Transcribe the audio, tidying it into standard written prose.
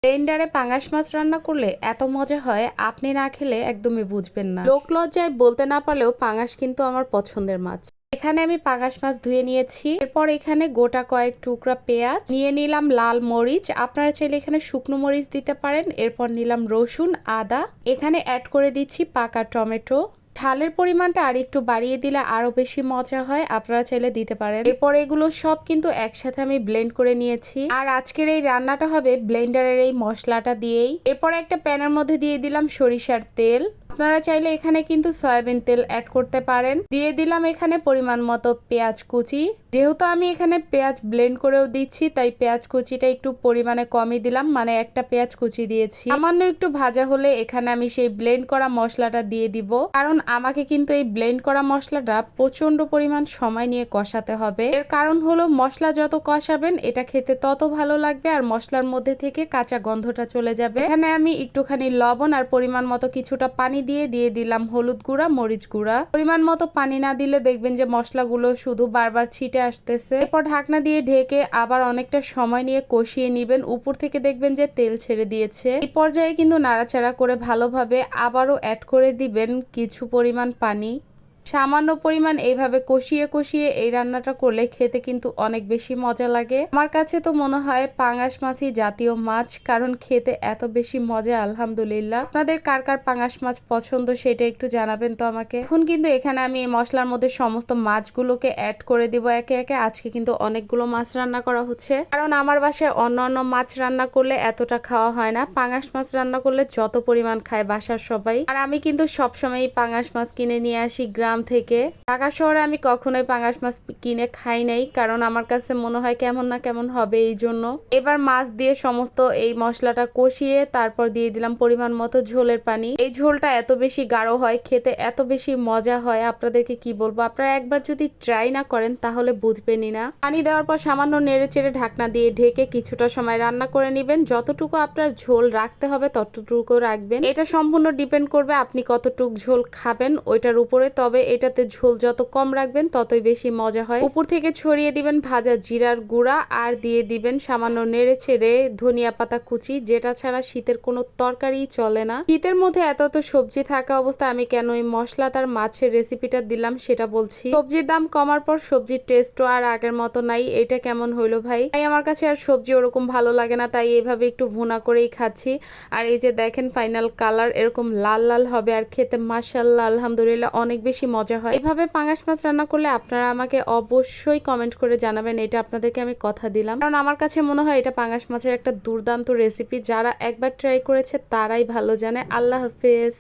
ব্লেন্ডারে পাঙাশ মাছ রান্না করলে এত মজা হয়, আপনি না খেলে একদমই বুঝবেন না। লোক লজ্জায় বলতে না পারলেও পাঙাশ কিন্তু আমার পছন্দের মাছ। এখানে আমি পাঙাশ মাছ ধুয়ে নিয়েছি। এরপর এখানে গোটা কয়েক টুকরা পেঁয়াজ নিয়ে নিলাম, লাল মরিচ, আপনারা চাইলে এখানে শুকনো মরিচ দিতে পারেন। এরপর নিলাম রসুন, আদা, এখানে অ্যাড করে দিচ্ছি পাকা টমেটো। ঝালের পরিমাণটা আর একটু বাড়িয়ে দিলে আরো বেশি মজা হয়, আপনারা চাইলে দিতে পারেন। এরপর এগুলো সব কিন্তু একসাথে আমি ব্লেন্ড করে নিয়েছি। আর আজকের এই রান্নাটা হবে ব্লেন্ডারের এই মশলাটা দিয়েই। এরপর একটা প্যানের মধ্যে দিয়ে দিলাম সরিষার তেল, আপনারা চাইলে এখানে কিন্তু সয়াবিন তেল অ্যাড করতে পারেন। দিয়ে দিলাম এখানে পরিমাণ মতো পেঁয়াজ কুচি, যেহেতু আমি এখানে পেঁয়াজ ব্লেন্ড করেও দিচ্ছি তাই পেঁয়াজ কুচিটা একটু পরিমাণে কমই দিলাম, মানে একটা পেঁয়াজ কুচি দিয়েছি। সামান্য একটু ভাজা হলে এখানে আমি সেই ব্লেন্ড করা মশলাটা দিয়ে দিব, কারণ আমাকে কিন্তু এই ব্লেন্ড করা মশলাটা প্রচন্ড পরিমাণ সময় নিয়ে কষাতে হবে। এর কারণ হলো মশলা যত কষাবেন এটা খেতে তত ভালো লাগবে আর মশলার মধ্যে থেকে কাঁচা গন্ধটা চলে যাবে। এখানে আমি একটুখানি লবণ আর পরিমাণ মতো কিছুটা পানি দিয়ে দিলাম হলুদ গুঁড়া, মরিচ গুঁড়া। পরিমাণ মতো পানি না দিলে দেখবেন যে মশলাগুলো শুধু বারবার ছিটে আসতেছে। এরপর ঢাকনা দিয়ে ঢেকে আবার অনেকটা সময় নিয়ে কষিয়ে নিবেন। উপর থেকে দেখবেন যে তেল ছেড়ে দিয়েছে। এই পর্যায়ে কিন্তু নাড়াচাড়া করে ভালোভাবে আবারও অ্যাড করে দিবেন কিছু পরিমাণ পানি। সামান্য পরিমাণ এইভাবে কষিয়ে কষিয়ে এই রান্নাটা করলে খেতে কিন্তু অনেক বেশি মজা লাগে। আমার কাছে তো মনে হয় পাঙাশ মাছই জাতীয় মাছ, কারণ খেতে এত বেশি মজা। আলহামদুলিল্লাহ, আপনাদের কার কার পাঙাশ মাছ পছন্দ সেটা একটু জানাবেন তো আমাকে। এখন কিন্তু এখানে আমি এই মশলার মধ্যে সমস্ত মাছগুলোকে অ্যাড করে দিব একে একে। আজকে কিন্তু অনেকগুলো মাছ রান্না করা হচ্ছে, কারণ আমার বাসায় অন্য মাছ রান্না করলে এতটা খাওয়া হয় না। পাঙাশ মাছ রান্না করলে যত পরিমাণ খায় বাসার সবাই। আর আমি কিন্তু সবসময় পাঙাশ মাছ কিনে নিয়ে আসি গ্রাম থেকে। ঢাকা শহরে আমি কখনোই পাঙাশ মাছ কিনে খাই নাই, কারণ আমার কাছে মনে হয় কেমন না কেমন হবে, এই জন্য। এবার মাছ দিয়ে সমস্ত এই মশলাটা কষিয়ে তারপর দিয়ে দিলাম পরিমাণ মতো ঝোলের পানি। এই ঝোলটা এত বেশি গাঢ় হয়, খেতে এত বেশি মজা হয়, আপনাদেরকে কি বলবো। আপনারা একবার যদি ট্রাই না করেন তাহলে বুঝবেনই না। পানি দেওয়ার পর সামান্য নেড়ে চেড়ে ঢাকনা দিয়ে ঢেকে কিছুটা সময় রান্না করে নেবেন। যতটুকু আপনার ঝোল রাখতে হবে ততটুকু রাখবেন। এটা সম্পূর্ণ ডিপেন্ড করবে আপনি কতটুকু ঝোল খাবেন ওইটার উপরে। তবে এটাতে ঝোল যত কম রাখবেন ততই বেশি মজা হয়। উপর থেকে ছড়িয়ে দিবেন ভাজা জিরার গুঁড়া আর দিয়ে দিবেন সামান্য নেড়ে ছেড়ে ধনিয়া পাতা কুচি, যেটা ছাড়া শীতের কোনো তরকারি চলে না। শীতের মধ্যে এত সবজি থাকা অবস্থায় আমি কেন এই মশলা তার মাছের রেসিপিটা দিলাম সেটা বলছি। সবজির দাম কমার পর সবজির টেস্টও আর আগের মতো নাই। এটা কেমন হইলো ভাই? তাই আমার কাছে আর সবজি ওরকম ভালো লাগে না, তাই এইভাবে একটু ভুনা করেই খাচ্ছি। আর এই যে দেখেন ফাইনাল কালার এরকম লাল লাল হবে আর খেতে মাশাআল্লাহ আলহামদুলিল্লাহ অনেক বেশি মজা হয়। এভাবে পাঙাশ মাছ রান্না করলে আপনারা আমাকে অবশ্যই কমেন্ট করে জানাবেন, এটা আপনাদেরকে আমি কথা দিলাম। কারণ আমার কাছে মনে হয় এটা পাঙাশ মাছের একটা দুর্দান্ত রেসিপি। যারা একবার ট্রাই করেছে তারাই ভালো জানে। আল্লাহ হাফেজ।